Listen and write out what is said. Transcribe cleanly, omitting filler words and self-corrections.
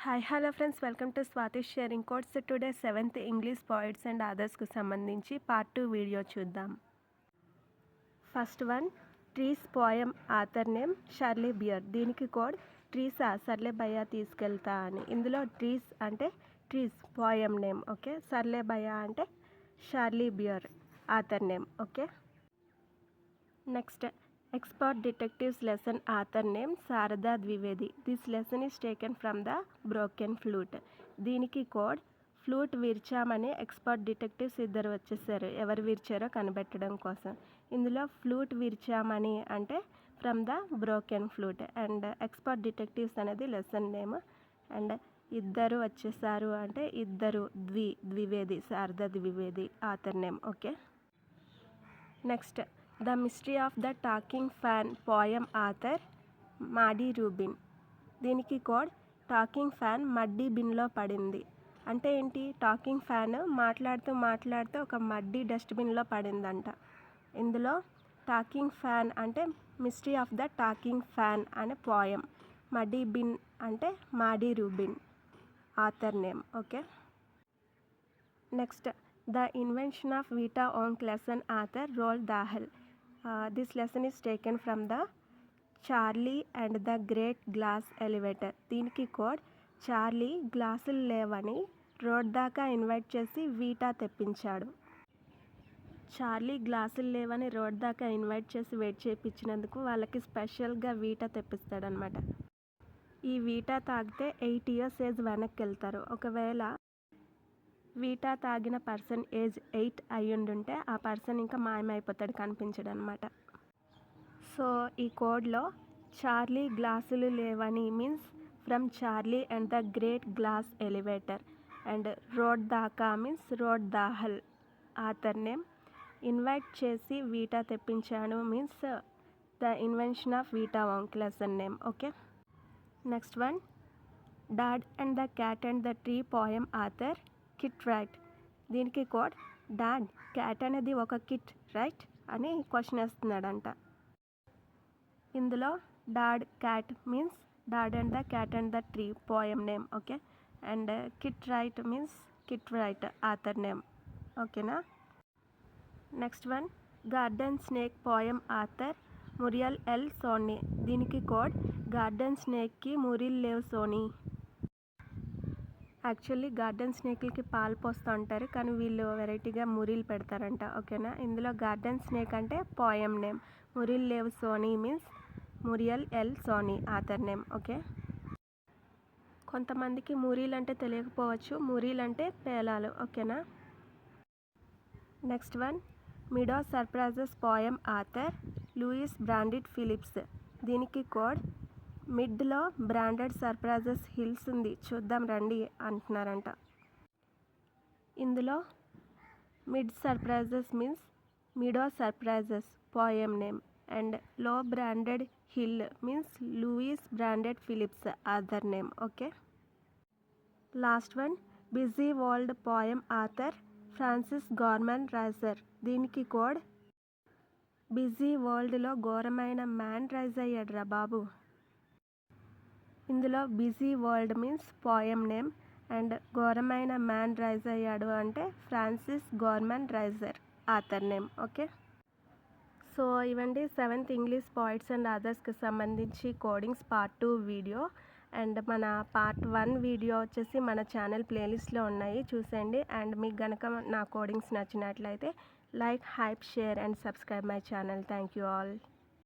Hi hello friends, welcome to Swathi sharing codes. Today 7th English poets and అదర్స్కు సంబంధించి part 2 video చూద్దాం. First one, trees poem author name Shirley Bear. దీనికి code ట్రీసా సర్లే భయ్యా తీసుకెళ్తా అని. ఇందులో ట్రీస్ అంటే ట్రీస్ పోయం నేమ్, ఓకే. సర్లే భయ్యా అంటే Shirley Bear author name, okay. Next, expert detectives lesson author name Sarada Dwivedi. This lesson is taken from the broken flute. దీనికి కోడ్ ఫ్లూట్ విర్చామని ఎక్స్పర్ట్ డిటెక్టివ్స్ ఇద్దరు వచ్చేసారు ఎవరు విరిచారో కనిపెట్టడం కోసం. ఇందులో ఫ్లూట్ విర్చామని అంటే from the broken flute and expert detectives అనేది లెసన్ నేమ్. అండ్ ఇద్దరు వచ్చేసారు అంటే ఇద్దరు Dwivedi Sharada Dwivedi author name, okay. Next, the mystery of the talking fan poem author Maude Rubin. దీనికి కోడ్ టాకింగ్ ఫ్యాన్ మడ్డీ బిన్లో పడింది. అంటే ఏంటి? టాకింగ్ ఫ్యాన్ మాట్లాడుతూ ఒక మడ్డీ డస్ట్బిన్లో పడిందంట. ఇందులో టాకింగ్ ఫ్యాన్ అంటే mystery of the talking fan అనే పోయం. మడ్డీ బిన్ అంటే Maude Rubin author name, okay. Next, the invention of Vita Wonk lesson author Roald Dahl. This lesson is taken from the Charlie and the great glass elevator. దీనికి code Charlie గ్లాసులు లేవని road దాకా invite చేసి Vita తెప్పించాడు. Charlie గ్లాసులు లేవని road దాకా invite చేసి wait చేయించినందుకు వాళ్ళకి స్పెషల్గా వీటా తెప్పిస్తాడనమాట. ఈ వీటా తాగితే 8 years ఏజ్ వెనక్కి వెళ్తారు. ఒకవేళ వీటా తాగిన పర్సన్ ఏజ్ 8 అయ్యుండుంటే ఆ పర్సన్ ఇంకా మాయమైపోతాడు, కనిపించడు అనమాట. సో ఈ కోడ్లో చార్లీ గ్లాసులు లేవని means from Charlie and the great glass elevator. And road దాకా means Roald Dahl author name. Invite చేసి వీటా తెప్పించాను means the invention of Vita Wonk lesson name, okay. Next one, dad and the cat and the tree poem author Kit Wright. దీనికి code dad cat అనేది ఒక kit right అని question వేస్తున్నాడంట. ఇందులో dad cat means dad and the cat and the tree poem name, okay. And Kit Wright means Kit Wright author name, ఓకేనా. Next one, garden snake poem author Muriel L Sonne. దీనికి code garden స్నేక్కి మురిల్ లేవు సోనీ. Actually garden స్నేక్లకి పాలు పోస్తూ ఉంటారు, కానీ వీళ్ళు వెరైటీగా మురిల్ పెడతారంట, ఓకేనా. ఇందులో గార్డెన్ స్నేక్ అంటే పోయం నేమ్. మురిల్ లేవ్ సోనీ means Muriel L Sonne author name, okay. కొంతమందికి మురీల్ అంటే తెలియకపోవచ్చు. మురీల్ అంటే పేలాలు, ఓకేనా. Next one, meadow surprises poem author Louise Brandt Phillips. దీనికి కోడ్ మిడ్లో బ్రాండెడ్ సర్ప్రైజెస్ హిల్స్ ఉంది, చూద్దాం రండి అంటున్నారంట. ఇందులో mid surprises means meadow surprises poem name. And లో branded hill means Louise Brandt Phillips author name, okay. Last one, busy world poem author Frances Gorman Risser. దీనికి code busy వరల్డ్లో ఘోరమైన man rise అయ్యాడు రా బాబు. ఇందులో busy world means poem name and ఘోరమైన man rise అయ్యాడు అంటే Frances Gorman Risser author name, okay. So ఇవండి 7th ఇంగ్లీష్ పోయిట్స్ అండ్ అదర్స్కి సంబంధించి కోడింగ్స్ పార్ట్ 2 వీడియో. అండ్ మన పార్ట్ 1 వీడియో వచ్చేసి మన ఛానల్ ప్లేలిస్ట్లో ఉన్నాయి, చూసేయండి. అండ్ మీకు కనుక నా కోడింగ్స్ నచ్చినట్లయితే like, hype, share and subscribe my channel. Thank you all.